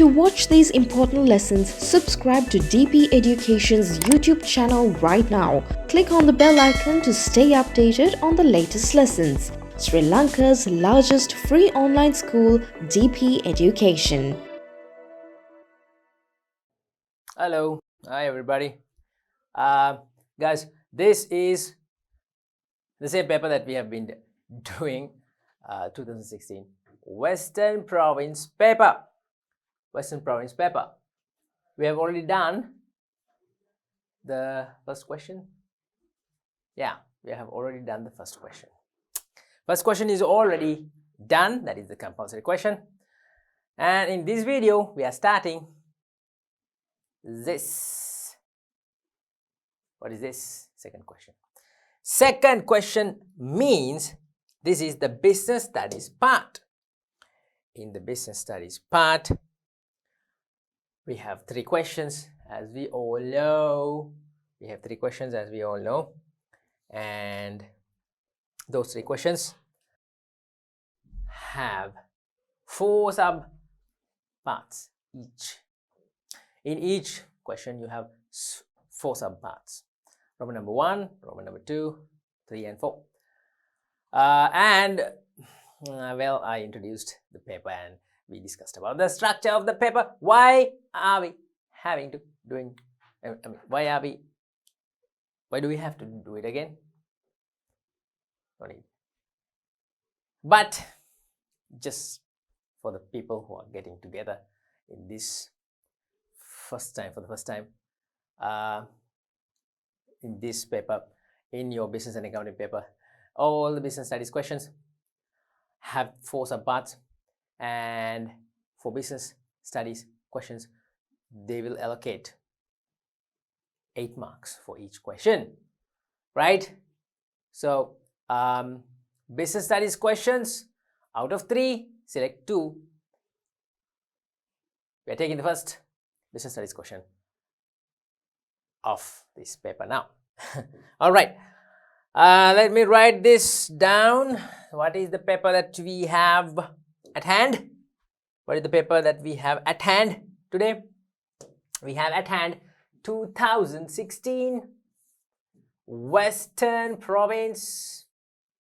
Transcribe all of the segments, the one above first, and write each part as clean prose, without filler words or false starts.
To watch these important lessons, subscribe to DP Education's YouTube channel right now. Click on the bell icon to stay updated on the latest lessons. Sri Lanka's largest free online school, DP Education. Hello, hi everybody. Guys, this is the same paper that we have been doing 2016 Western Province paper. Western Province paper. We have already done the first question. Yeah, we have already done the first question. First question is already done. That is the compulsory question. And in this video, we are starting this. What is this? Second question. Second question means this is the business studies part. In the business studies part, we have three questions, as we all know. We have three questions, as we all know. And those three questions have four sub parts each. In each question, you have four sub parts. Roman number 1, Roman number 2, 3 and 4. Well, I introduced the paper and we discussed about the structure of the paper. Why are we having to doing? Why do we have to do it again? No need. But just for the people who are getting together in this for the first time, in this paper, in your business and accounting paper, all the business studies questions have four subparts, and for business studies questions, they will allocate 8 marks for each question, right? So business studies questions, out of 3, select 2. We are taking the first business studies question of this paper now. All right, let me write this down. What is the paper that we have at hand? What is the paper that we have at hand today? We have at hand 2016 Western Province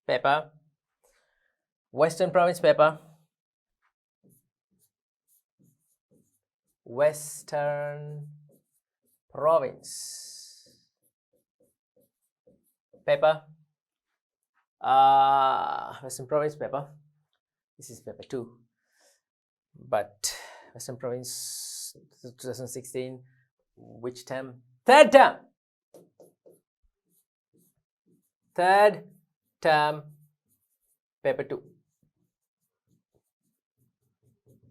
paper. Western Province paper. Western Province paper. Western Province paper. This is paper 2. But Western Province 2016, which term? Third term. Third term, paper 2.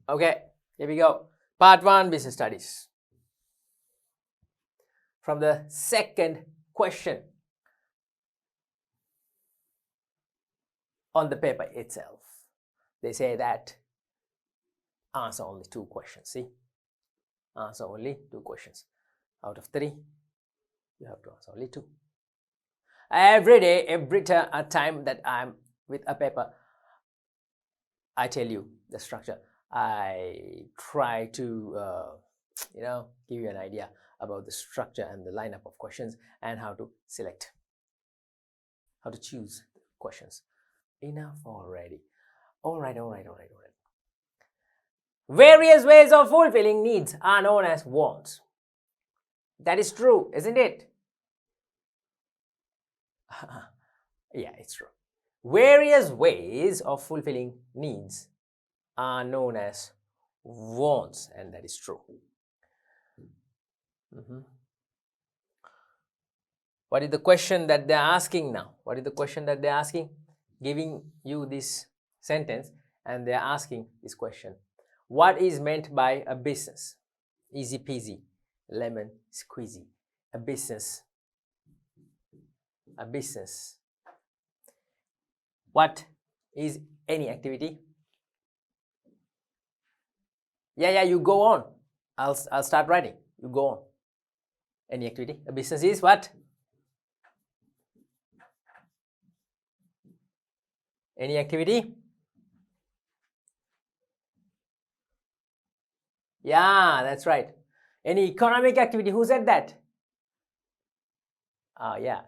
Okay, here we go. Part 1, business studies. From the second question on the paper itself, they say that answer only 2 questions. See, answer only 2 questions. Out of 3, you have to answer only 2. Every day, every time that I'm with a paper, I tell you the structure. I try to give you an idea about the structure and the lineup of questions and how to select, how to choose questions. Enough already. All right. Various ways of fulfilling needs are known as wants. That is true, isn't it? Yeah, it's true. Various ways of fulfilling needs are known as wants, and that is true. What is the question that they're asking now? What is the question that they're asking? Giving you this sentence and they're asking this question. What is meant by a business? Easy peasy, lemon squeezy. A business. A business. What is any activity? Yeah, you go on. I'll start writing. You go on. Any activity. A business is what? Any activity? Yeah, that's right. Any economic activity. Who said that? Yeah.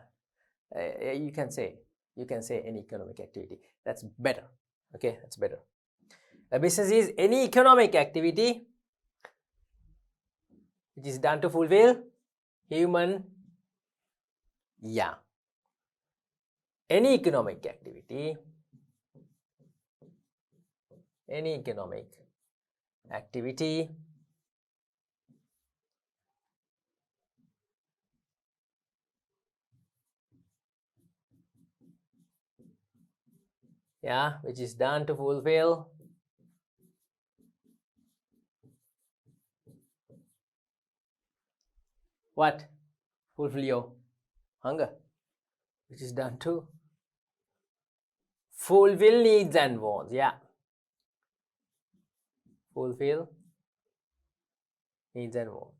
You can say any economic activity. That's better. Okay, that's better. A business is any economic activity which is done to fulfill human. Yeah. Any economic activity. Any economic activity yeah, which is done to fulfill what? Fulfill your hunger, which is done to fulfill needs and wants. Yeah, fulfill needs and wants.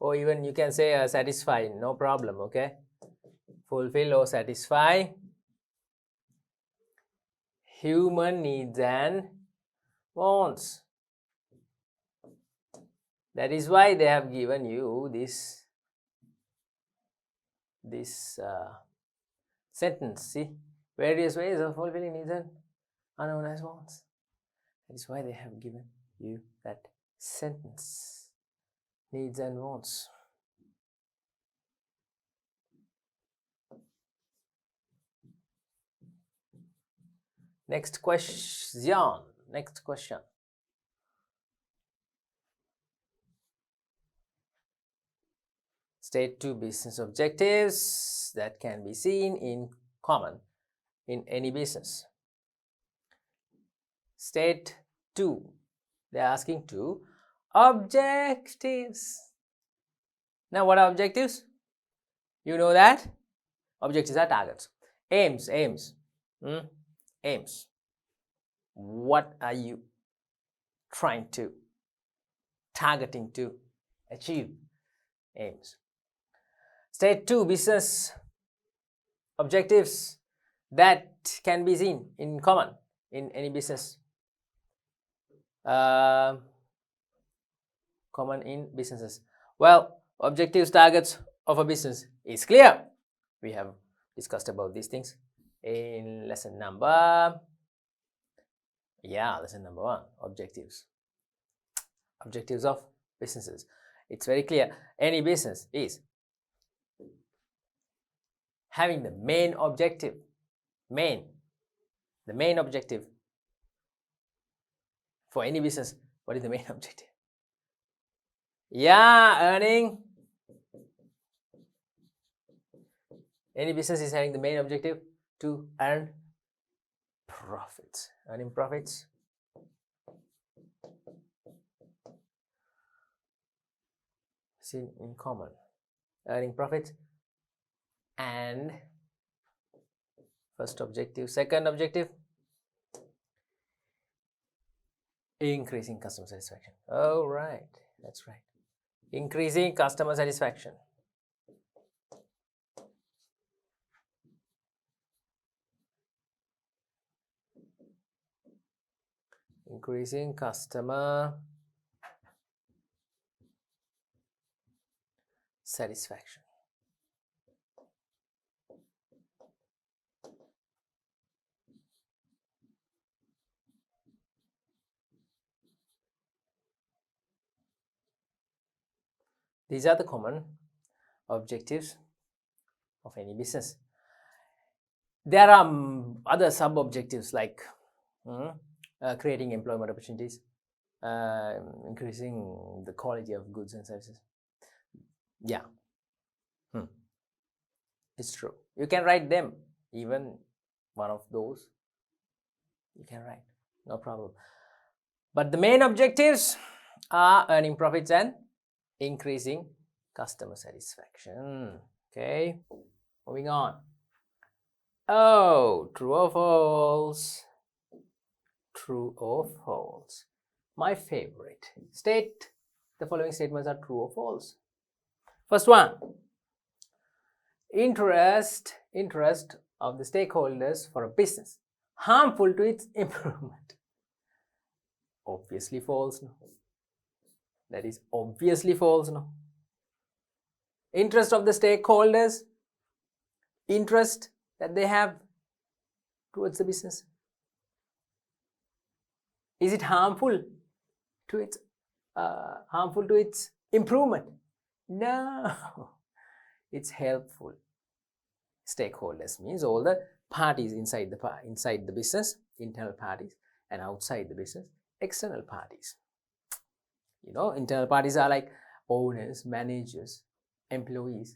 Or even you can say satisfy, no problem. Okay, fulfill or satisfy human needs and wants. That is why they have given you this sentence. See, various ways of fulfilling needs and are known as wants. That is why they have given you that sentence. Needs and wants. Next question. Next question. State two business objectives that can be seen in common in any business. State two. They are asking two objectives. Now, what are objectives? You know that? Objectives are targets. Aims. Aims. What are you trying to, targeting to achieve? Aims. State two business objectives that can be seen in common in any business. Common in businesses. Well, objectives, targets of a business is clear. We have discussed about these things in lesson number 1. Objectives of businesses. It's very clear. Any business is having the main objective. The main objective for any business. What is the main objective? Yeah, earning. Any business is having the main objective to earn profits. Earning profits. Seen in common. Earning profits. And first objective. Second objective, increasing customer satisfaction. Oh, right. That's right. Increasing customer satisfaction. Increasing customer satisfaction. These are the common objectives of any business. There are other sub-objectives like creating employment opportunities, increasing the quality of goods and services. Yeah, it's true. You can write them, even one of those. You can write, no problem. But the main objectives are earning profits and increasing customer satisfaction. Okay, moving on. Oh, true or false? True or false? My favorite. State the following statements are true or false. First one. Interest of the stakeholders for a business harmful to its improvement? Obviously false, no? That is obviously false, no? Interest of the stakeholders, interest that they have towards the business, is it harmful to its improvement? No. It's helpful. Stakeholders means all the parties inside the business, internal parties, and outside the business, external parties. Internal parties are like owners, managers, employees.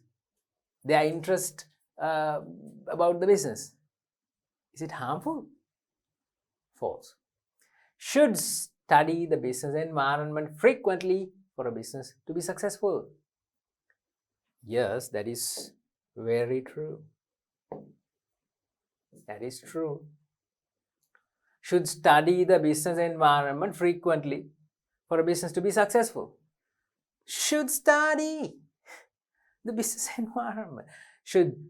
Their interest about the business, is it harmful? False. Should study the business environment frequently for a business to be successful. Yes, that is very true. That is true. Should study the business environment frequently for a business to be successful. Should study the business environment. Should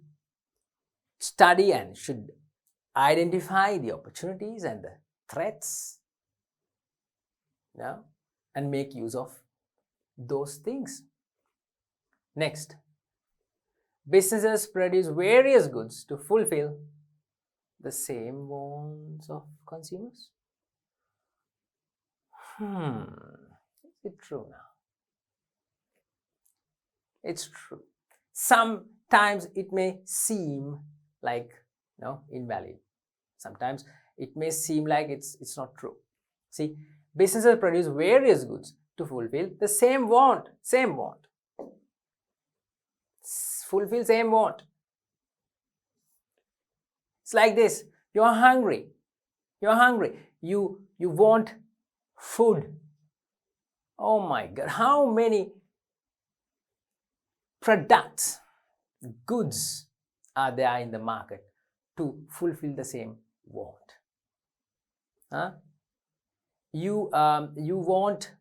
study and should identify the opportunities and the threats. And make use of those things. Next, businesses produce various goods to fulfill the same wants of consumers. Is it true now? It's true. Sometimes it may seem like invalid. Sometimes it may seem like it's not true. See, businesses produce various goods to fulfill the same want. Fulfill same want. It's like this. You're hungry. You want food. Oh my God. How many products, goods are there in the market to fulfill the same want? You want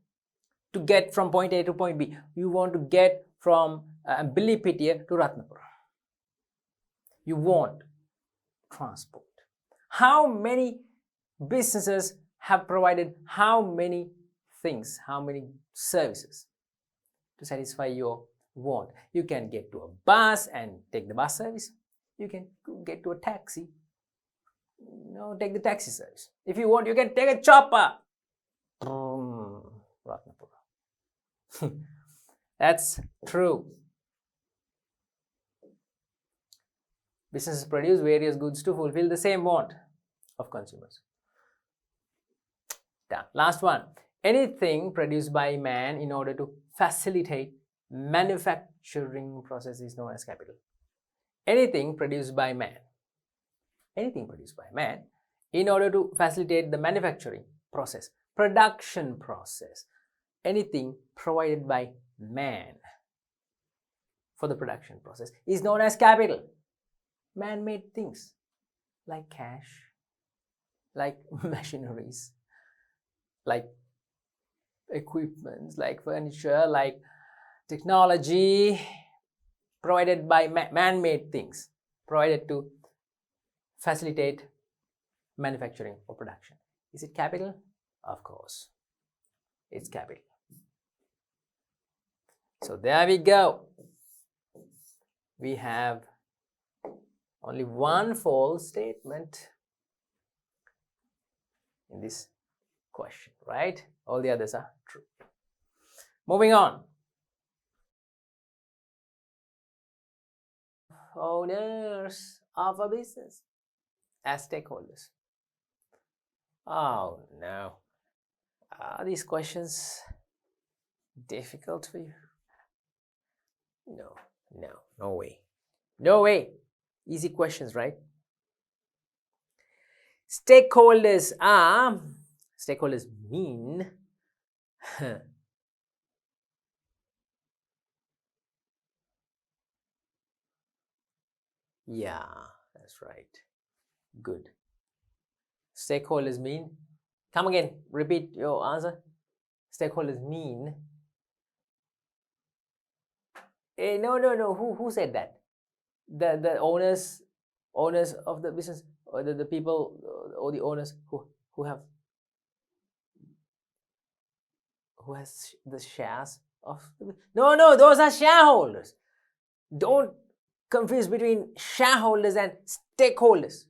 to get from point A to point B. You want to get from Bilipitiya to Ratnapura. You want transport. How many businesses have provided how many things, how many services to satisfy your want? You can get to a bus and take the bus service. You can get to a taxi. Take the taxi service. If you want, you can take a chopper. Ratnapura. That's true. Businesses produce various goods to fulfill the same want of consumers. Done. Last one. Anything produced by man in order to facilitate manufacturing process is known as capital. Anything produced by man in order to facilitate the manufacturing process, production process, anything provided by man for the production process is known as capital. Man-made things like cash, like machineries, like equipments, like furniture, like technology, provided by man-made things, provided to facilitate manufacturing or production. Is it capital? Of course, it's capital. So there we go. We have only one false statement in this question, right? All the others are true. Moving on. Owners of a business as stakeholders. Oh no. Are these questions difficult for you? No way. No way. Easy questions, right? Stakeholders mean yeah, that's right. Good. Stakeholders mean, come again, repeat your answer. Stakeholders mean, no. Who said that? The owners of the business. or the people or the owners who has the shares of no, those are shareholders. Don't confuse between shareholders and stakeholders.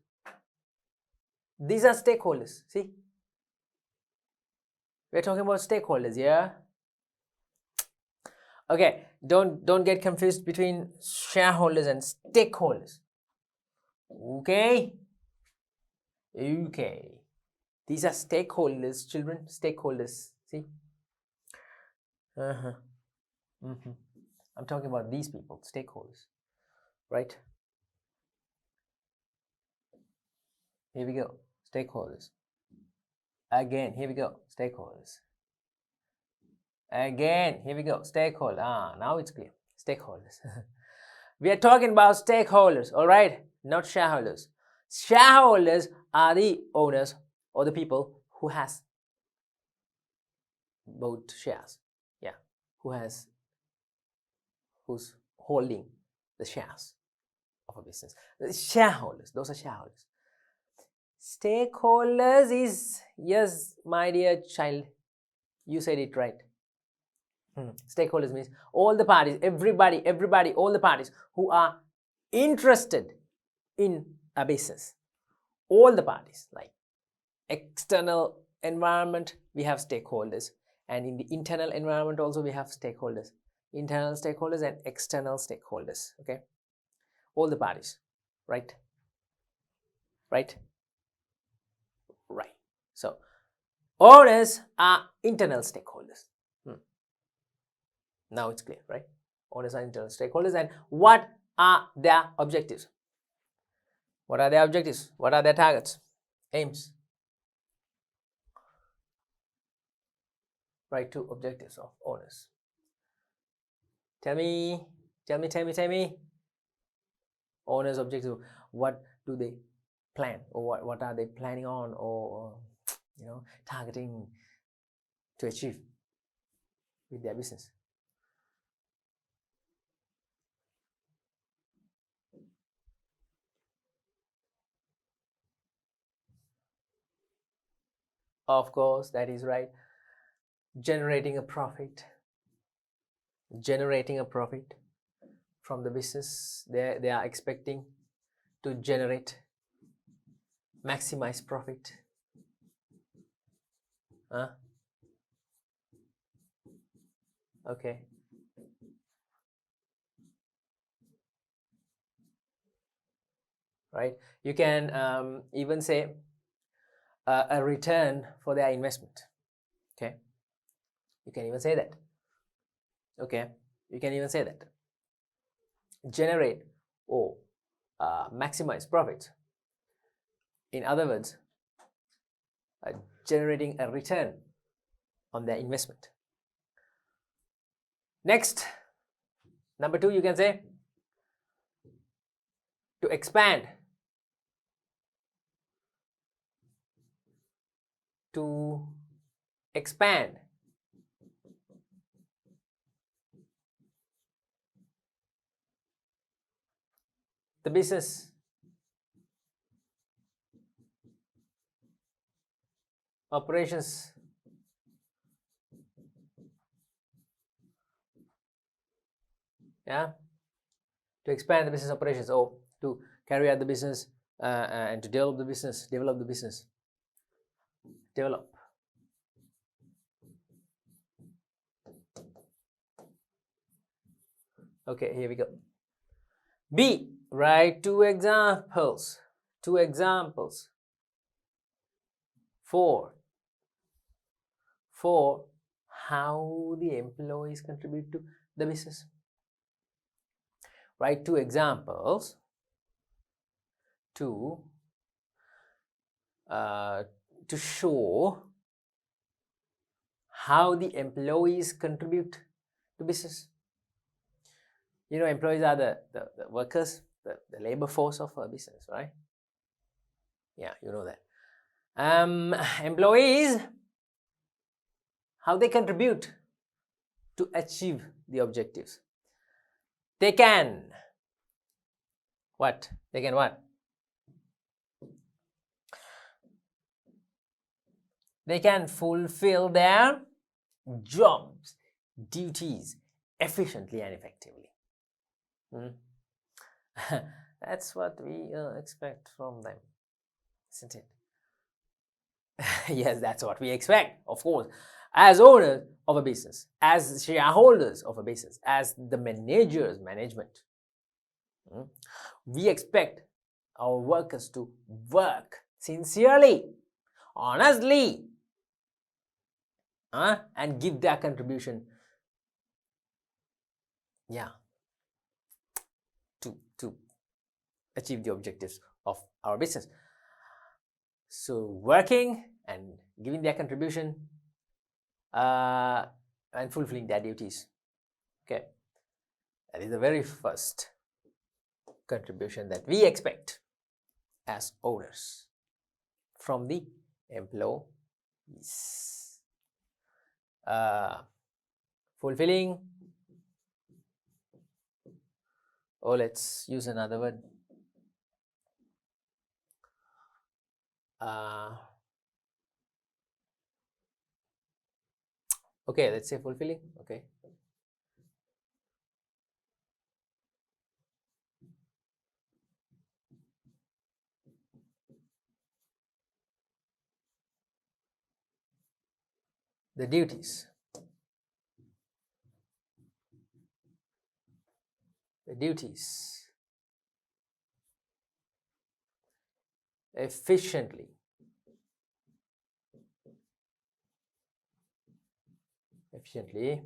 These are stakeholders. See, we're talking about stakeholders, yeah. Okay, don't get confused between shareholders and stakeholders. Okay, these are stakeholders, children. Stakeholders. See, I'm talking about these people, stakeholders, right? Here we go, stakeholders. Again, here we go, stakeholders. Again, here we go, stakeholder. Now it's clear, stakeholders. We are talking about stakeholders, all right, not shareholders. Shareholders are the owners or the people who has bought shares, yeah, who's holding the shares of a business. Shareholders, those are shareholders. Stakeholders is, yes, my dear child, you said it right. Stakeholders means all the parties, everybody, all the parties who are interested in a business. All the parties, like external environment, we have stakeholders, and in the internal environment also we have stakeholders. Internal stakeholders and external stakeholders. Okay, all the parties, right? So owners are internal stakeholders. Now it's clear, right? Owners are internal stakeholders, and what are their objectives? What are their objectives? What are their targets, aims? Right, two objectives of owners. Tell me. Owners' objective. What do they plan, or what are they planning on, or targeting to achieve with their business? Of course, that is right. Generating a profit from the business. They are expecting to maximize profit. Okay. Right, you can even say a return for their investment. Okay, you can even say that. Okay, you can even say that. Generate or maximize profit. In other words, generating a return on their investment. Next, number 2, you can say to expand. To expand. The business. Operations. Yeah, to expand the business operations, or to carry out the business and to develop the business. Okay, here we go. B, write two examples for how the employees contribute to the business. Write two examples to show how the employees contribute to business. Employees are the workers, the labor force of a business, right? Yeah, you know that. Employees, how they contribute to achieve the objectives. They can what? they can fulfill their jobs, duties efficiently and effectively. That's what we expect from them, isn't it? Yes, that's what we expect, of course. As owners of a business, as shareholders of a business, as the management, we expect our workers to work sincerely, honestly, and give their contribution, to achieve the objectives of our business. So working and giving their contribution and fulfilling their duties. Okay, that is the very first contribution that we expect as owners from the employees. Fulfilling, or let's use another word. Okay, let's say fulfilling. Okay. The duties. The duties efficiently. Efficiently.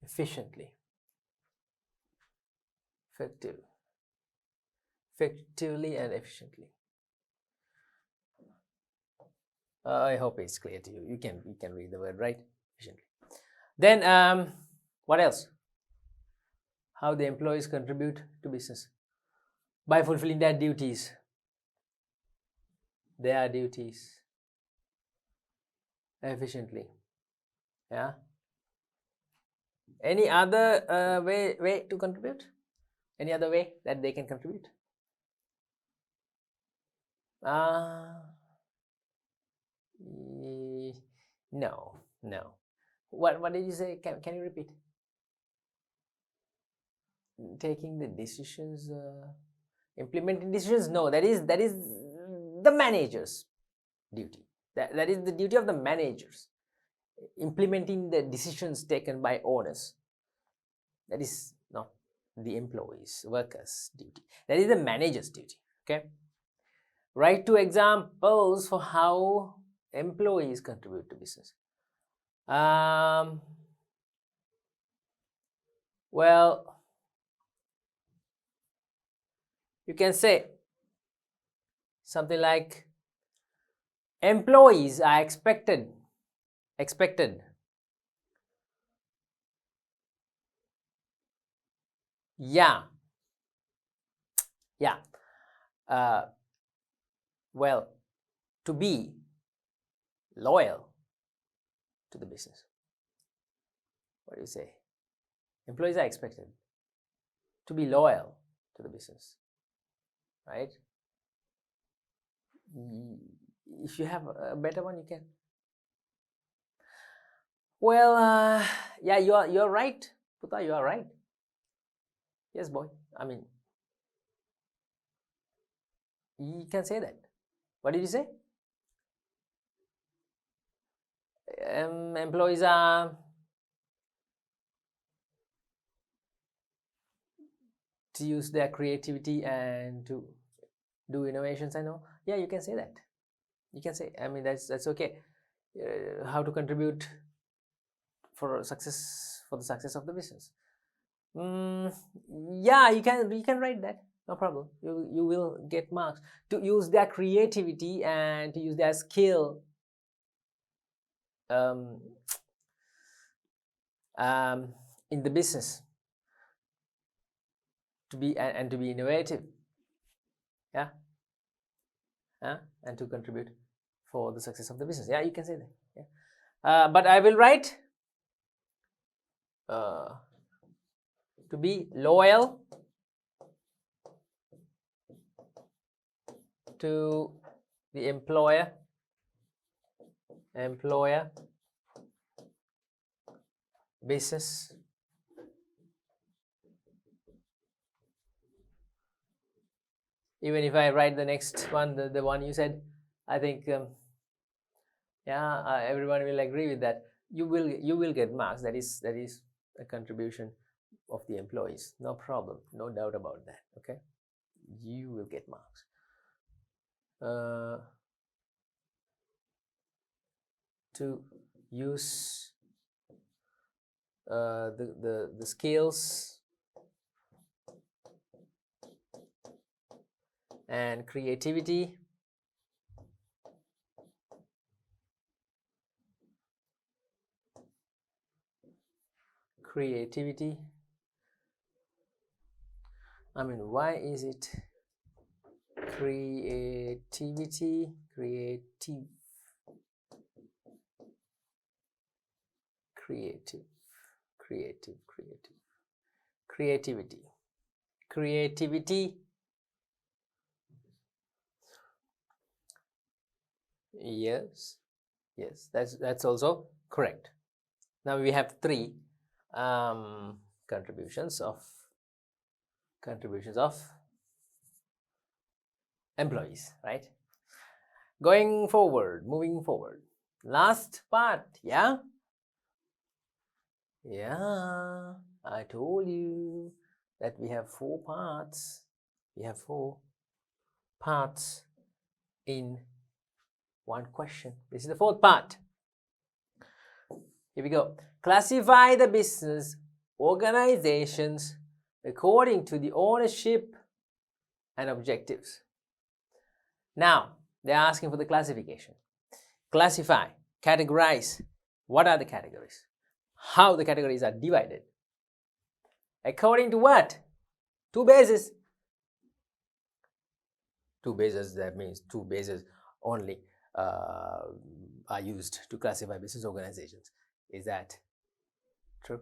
Efficiently. Effectively and efficiently. I hope it's clear to you. You can read the word, right? Efficiently. Then what else? How the employees contribute to business by fulfilling their duties. Their duties efficiently. Yeah. Any other way to contribute? Any other way that they can contribute? No. What did you say? Can you repeat? Taking the decisions, implementing decisions? No, that is the manager's duty. That is the duty of the managers. Implementing the decisions taken by owners. That is not the employees, workers' duty. That is the manager's duty. Okay. Write 2 examples for how employees contribute to business. Well, you can say something like, employees are expected well, to be loyal to the business. What do you say? Employees are expected to be loyal to the business, right? If you have a better one, you can. Well, yeah, you're right, Puta, you are right. Yes, boy. I mean, you can say that. What did you say? Employees are to use their creativity and to do innovations. I know. Yeah, you can say that. You can say. I mean, that's okay. How to contribute for the success of the business. Yeah, you can write that. No problem. You will get marks. To use their creativity and to use their skill in the business, to be and to be innovative, yeah, and to contribute for the success of the business. Yeah, you can say that. Yeah. But I will write to be loyal to the employer, business, even if I write the next one, the one you said, I think everyone will agree with that. You will get marks. That is a contribution of the employees, no problem, no doubt about that. Okay, you will get marks. To use the skills and creativity I mean, why is it creativity? Creativity. Yes, that's also correct. Now we have three contributions of employees, right? Moving forward, last part. Yeah, I told you that we have four parts. In one question. This is the fourth part. Here we go. Classify the business organizations according to the ownership and objectives. Now, they're asking for the classification. Classify, categorize. What are the categories? How the categories are divided? According to what? Two bases. That means two bases only are used to classify business organizations. Is that true?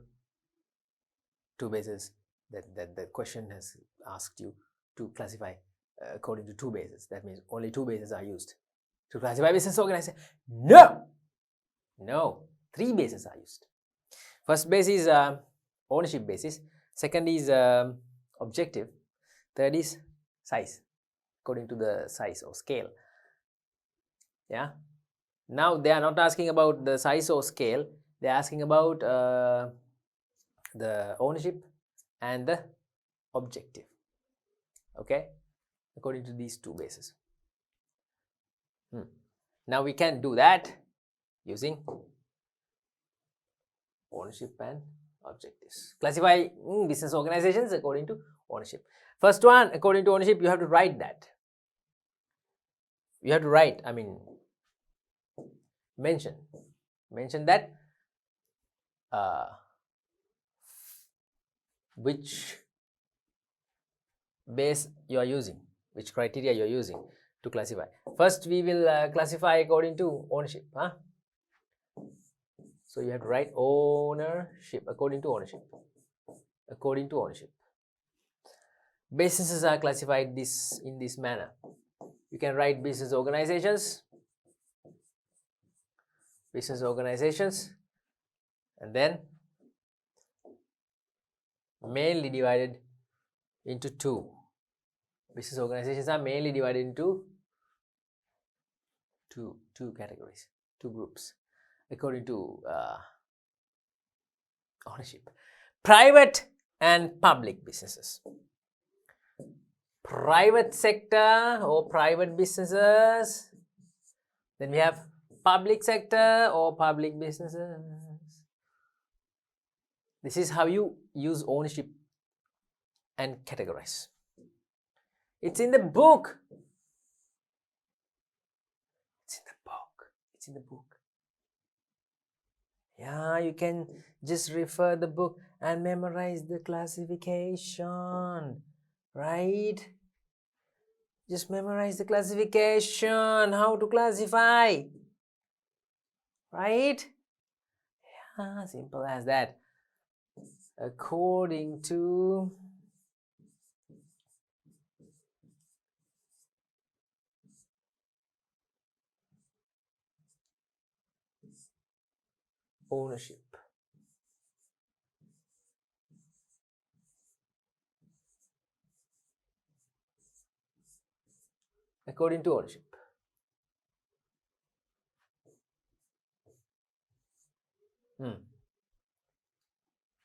Two bases that the question has asked you to classify according to two bases. That means only two bases are used to classify business organization. No, three bases are used. First base is ownership basis. Second is objective. Third is size, according to the size or scale. Yeah. Now they are not asking about the size or scale. They are asking about the ownership and the objective. Okay, according to these two bases. Now we can do that using ownership and objectives. Classify business organizations according to ownership. First one, according to ownership, you have to write that. You have to write, I mean, mention that which base you are using, which criteria you are using to classify. First, we will classify according to ownership. So you have to write ownership, according to ownership. Businesses are classified in this manner. You can write business organizations, and then mainly divided into two. Business organizations are mainly divided into two categories, two groups, according to ownership. Private and public businesses. Private sector or private businesses. Then we have public sector or public businesses. This is how you use ownership and categorize. It's in the book. It's in the book. Yeah, you can just refer the book and memorize the classification, right? Just memorize the classification, how to classify, right? Yeah, simple as that. According to ownership. According to ownership.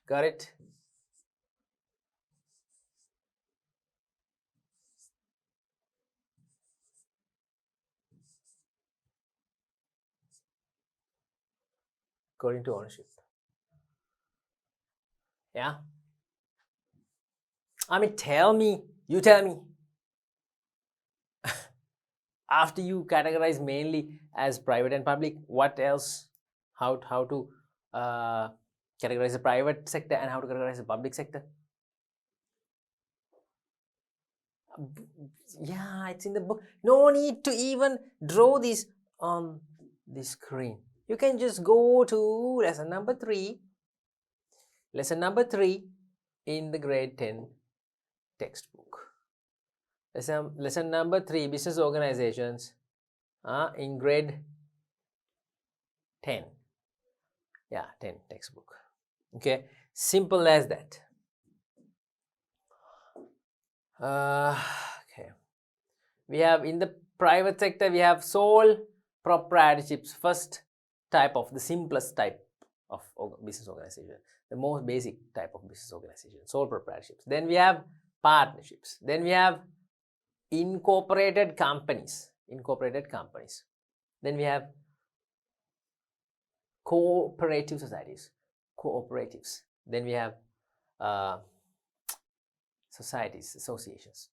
Got it? According to ownership. Yeah. I mean, you tell me. After you categorize mainly as private and public, what else? How to categorize the private sector and how to categorize the public sector? Yeah, it's in the book. No need to even draw this on the screen. You can just go to lesson number 3. Lesson number 3 in the grade 10 textbook. Lesson number 3, business organizations, in grade 10. Yeah, 10 textbook. Okay, simple as that. Okay, we have in the private sector, we have sole proprietorships. First type of the simplest type of business organization, the most basic type of business organization, sole proprietorships. Then we have partnerships. Then we have incorporated companies. Then we have cooperative societies, cooperatives. Then we have societies, associations.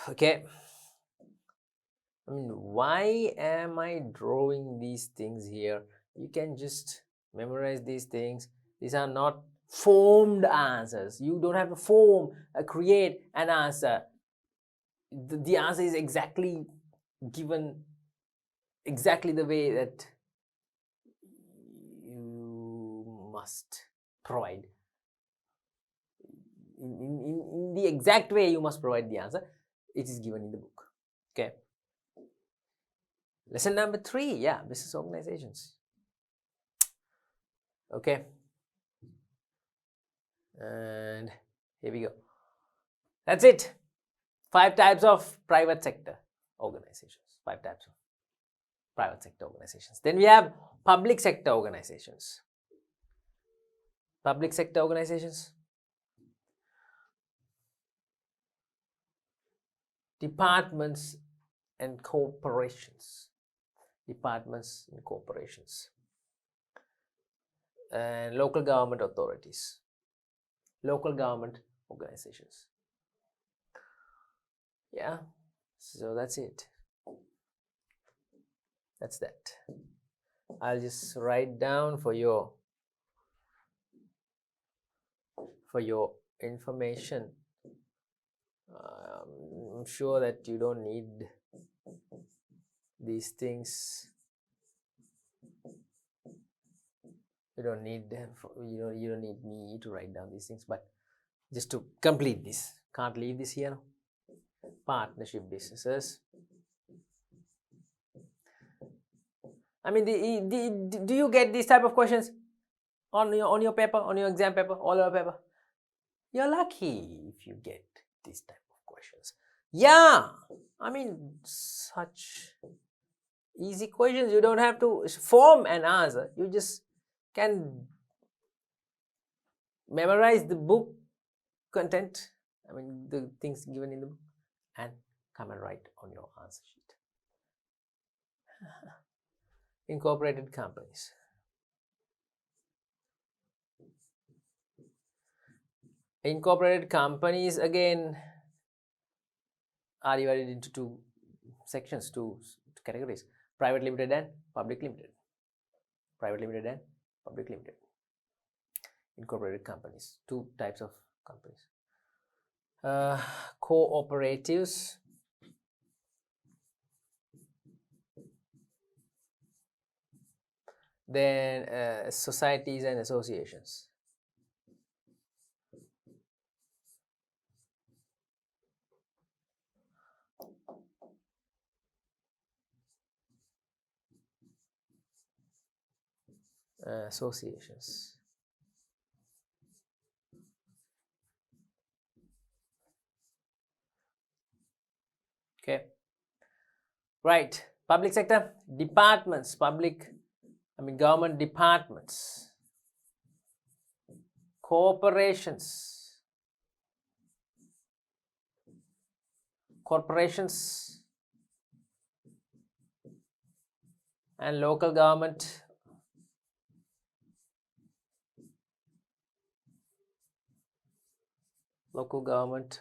Okay, I mean, why am I drawing these things here? You can just memorize these things. These are not formed answers. You don't have to create an answer. The answer is exactly given, exactly the way that you must provide. In the exact way you must provide the answer. It is given in the book. Okay. Lesson number 3, yeah, business organizations. Okay. And here we go. That's it. 5 types of private sector organizations. 5 types of private sector organizations. Then we have public sector organizations. Public sector organizations. Departments and corporations. Departments and corporations. And local government authorities. Local government organizations. Yeah, so that's it. That's that. I'll just write down for your information. I'm sure that you don't need these things. You don't need you don't need me to write down these things, but just to complete this, can't leave this here. Partnership businesses. I mean, do you get these type of questions on your paper, on your exam paper, all over paper? You're lucky if you get these type of questions. Yeah, I mean, such easy questions. You don't have to form an answer. You just can memorize the book content, I mean the things given in the book, and come and write on your answer sheet. Incorporated companies. Incorporated companies again are divided into 2 sections, 2 categories: private limited and public limited. Private limited and public limited. Incorporated companies, 2 types of companies. Cooperatives, then societies and associations. associations. Okay, right. Public sector departments, government departments, corporations, and local government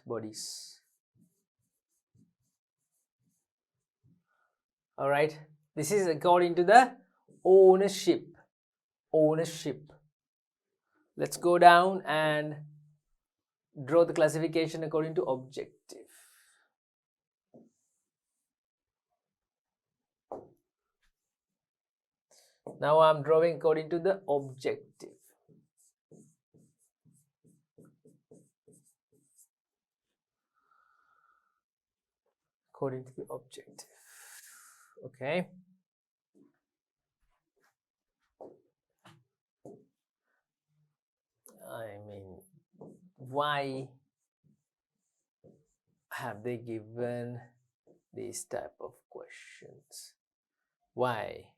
bodies. All right, this is according to the ownership. Let's go down and draw the classification according to objective. Now I'm drawing according to the objective. According to the objective. Okay. I mean, why have they given these type of questions? Why?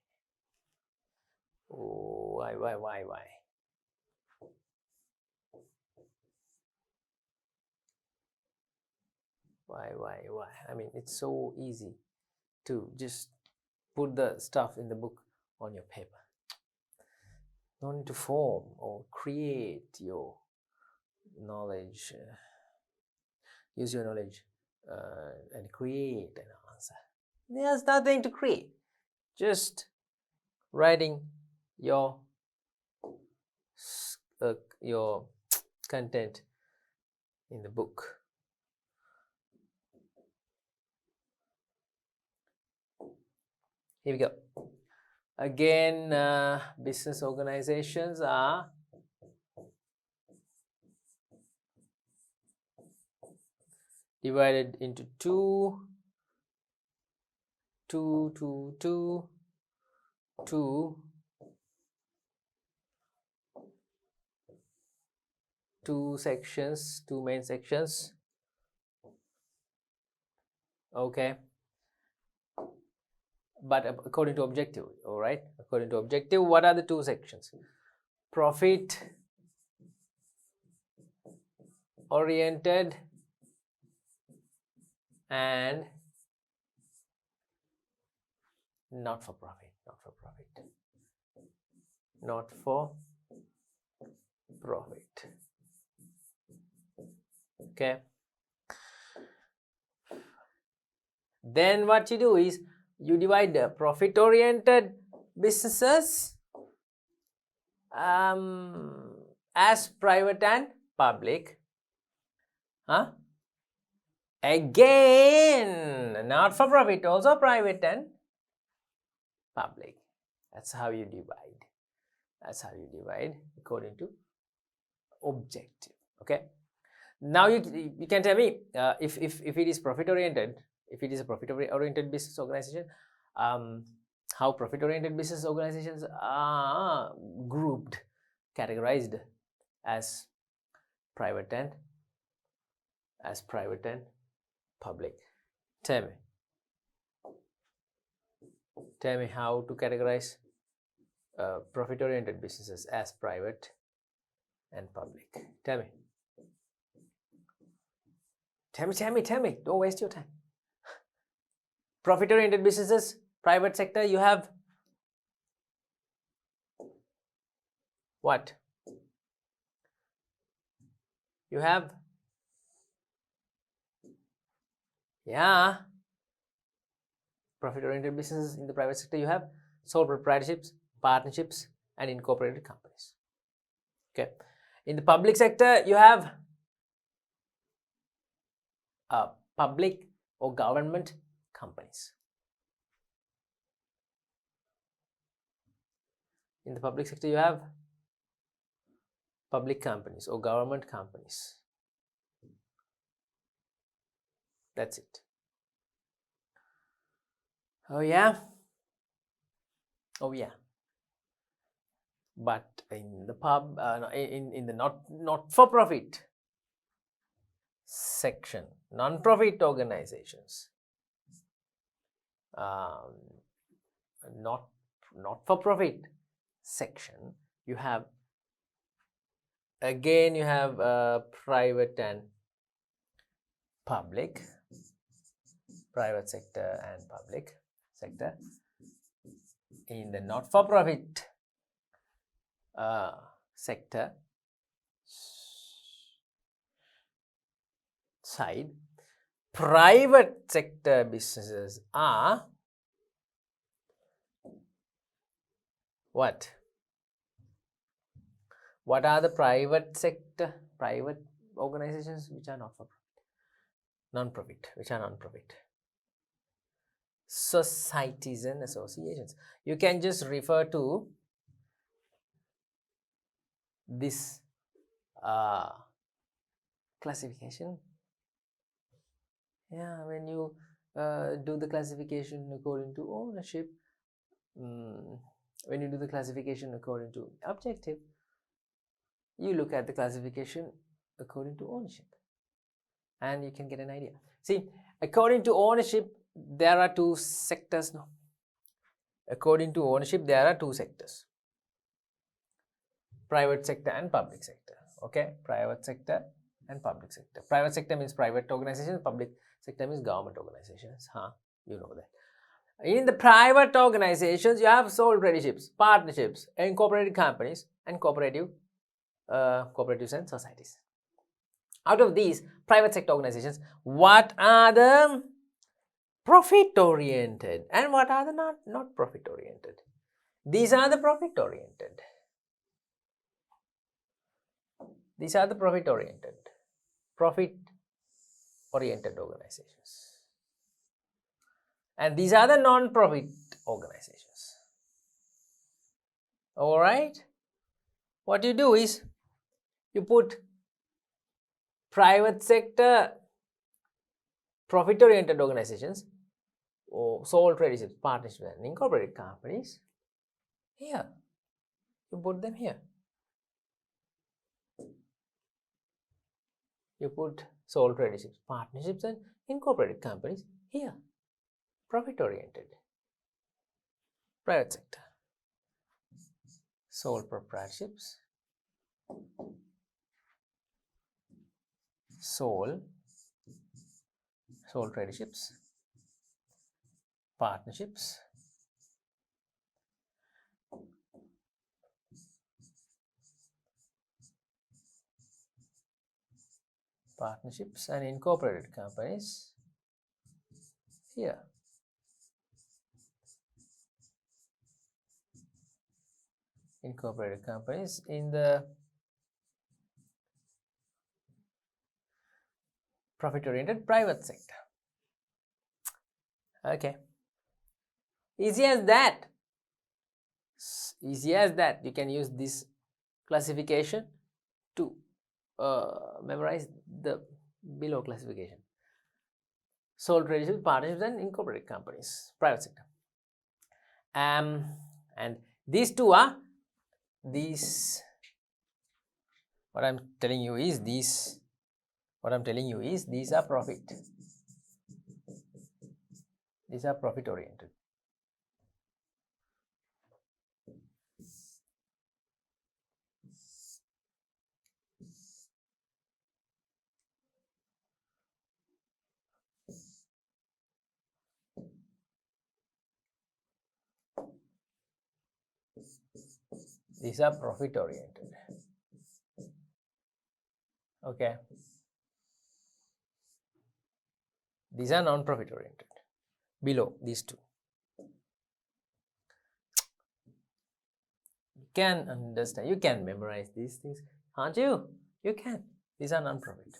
Oh, why? Why? I mean, it's so easy to just put the stuff in the book on your paper. No need to form or create your knowledge. Use your knowledge and create an answer. There's nothing to create. Just writing your content in the book. Here we go. Again, business organizations are divided into two sections, two main sections. Okay, but according to objective, all right, according to objective, what are the two sections? Profit oriented and not for profit. Okay, then what you do is you divide the profit oriented businesses as private and public. Again, not for profit, also private and public. That's how you divide. According to objective. Okay, now you can tell me if it is profit oriented, if it is a profit oriented business organization, how profit oriented business organizations are grouped, categorized as private and public. Tell me how to categorize profit oriented businesses as private and public. Tell me, don't waste your time. Profit oriented businesses, private sector, you have what? You have, profit oriented businesses in the private sector, you have sole proprietorships, partnerships and incorporated companies. Okay, in the public sector you have public or government companies. In the public sector you have public companies or government companies. That's it. Oh yeah. But in the in the not for profit section, non-profit organizations, not for profit section, you have again private and public, private sector and public sector. In the not for profit sector side, private sector businesses are what? What are the private organizations which are not for profit? Non-profit, which are non-profit. Societies and associations. You can just refer to this classification. Yeah, when you do the classification according to ownership, when you do the classification according to objective, you look at the classification according to ownership and you can get an idea. See, according to ownership, there are two sectors now. According to ownership, there are two sectors: private sector and public sector. Okay, private sector and public sector. Private sector means private organizations, public sector means government organizations. You know that. In the private organizations, you have sole proprietorships, partnerships, incorporated companies, and cooperatives and societies. Out of these private sector organizations, what are the profit-oriented and what are the not profit-oriented? These are the profit-oriented. These are the profit-oriented organizations. And these are the non-profit organizations. All right? What you do is you put private sector profit-oriented organizations or sole traderships, partnerships, and incorporated companies here. You put them here. You put sole traderships, partnerships, and incorporated companies here. Profit-oriented. Private sector. Sole proprietorships. Sole traderships. Partnerships. Partnerships and incorporated companies here. Incorporated companies in the profit-oriented private sector. Okay. Easy as that. Easy as that. You can use this classification to memorize the below classification. Sole traderships, partnerships, and incorporated companies, private sector. And these two are these. What I'm telling you is these. What I'm telling you is these are profit. These are profit oriented. These are profit oriented. Okay. These are non-profit oriented. Below these two. You can understand. You can memorize these things, can't you? You can. These are non-profit.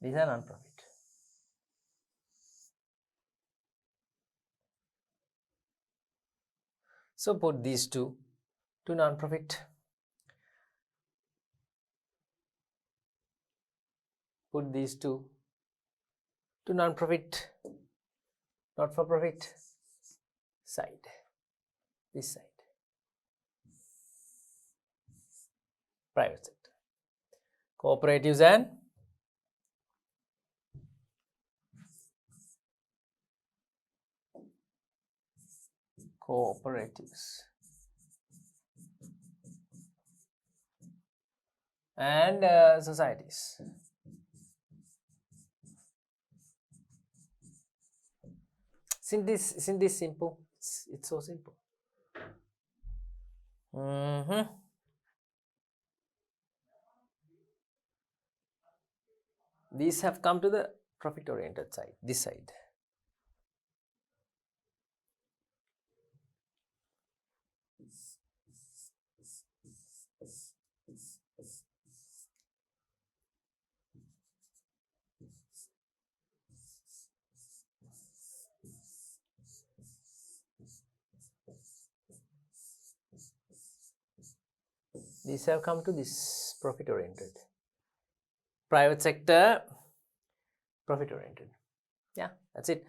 These are non-profit. So put these two to non-profit. Put these two to non-profit. not-for-profit side, this side, private sector, cooperatives and cooperatives and societies. Isn't this simple? It's so simple. These have come to the profit-oriented side, this side. These have come to this profit-oriented. Private sector, profit-oriented. Yeah, that's it.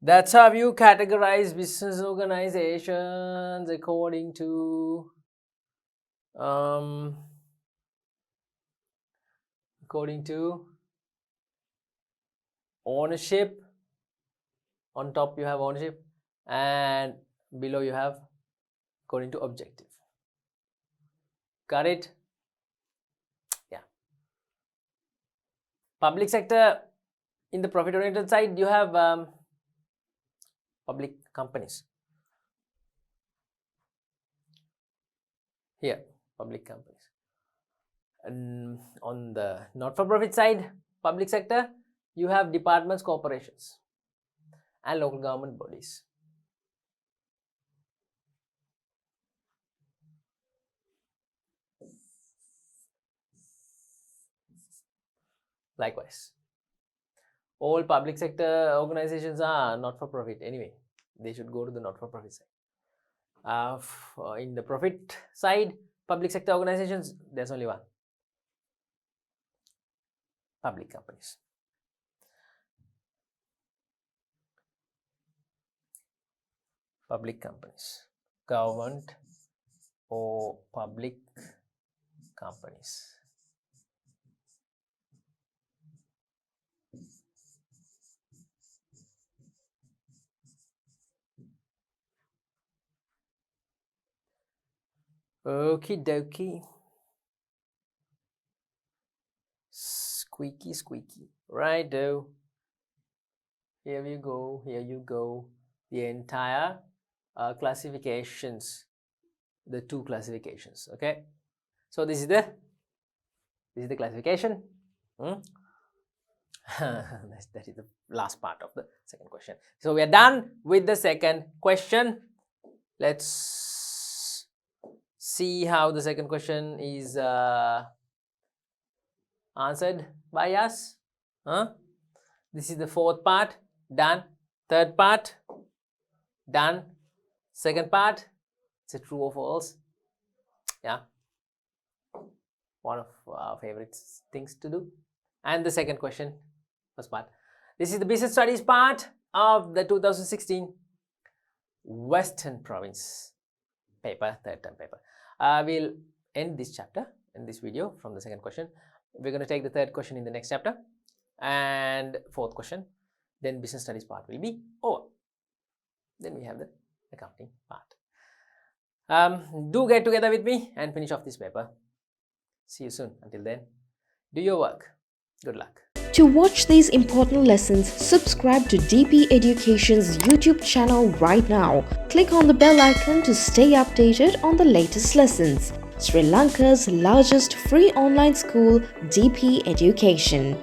That's how you categorize business organizations according to ownership. On top you have ownership and below you have according to objective. Got it? Yeah. Public sector, in the profit-oriented side, you have public companies. Here, public companies. And on the not-for-profit side, public sector, you have departments, corporations, and local government bodies. Likewise, all public sector organizations are not-for-profit anyway. They should go to the not-for-profit side. In the profit side, public sector organizations, there's only one. Public companies. Public companies. Government or public companies. Okie dokie. Squeaky squeaky. Righto. Here you go. Here you go. The entire classifications. The two classifications. Okay. So this is the classification. That is the last part of the second question. So we are done with the second question. Let's see how the second question is answered by us. This is the fourth part. Done. Third part. Done. Second part. It's a true or false. Yeah. One of our favorite things to do. And the second question, first part. This is the business studies part of the 2016 Western Province paper, third term paper. We'll end this chapter in this video from the second question. We're going to take the third question in the next chapter and fourth question. Then business studies part will be over. Then we have the accounting part. Do get together with me and finish off this paper. See you soon. Until then, do your work. Good luck. To watch these important lessons, subscribe to DP Education's YouTube channel right now. Click on the bell icon to stay updated on the latest lessons. Sri Lanka's largest free online school, DP Education.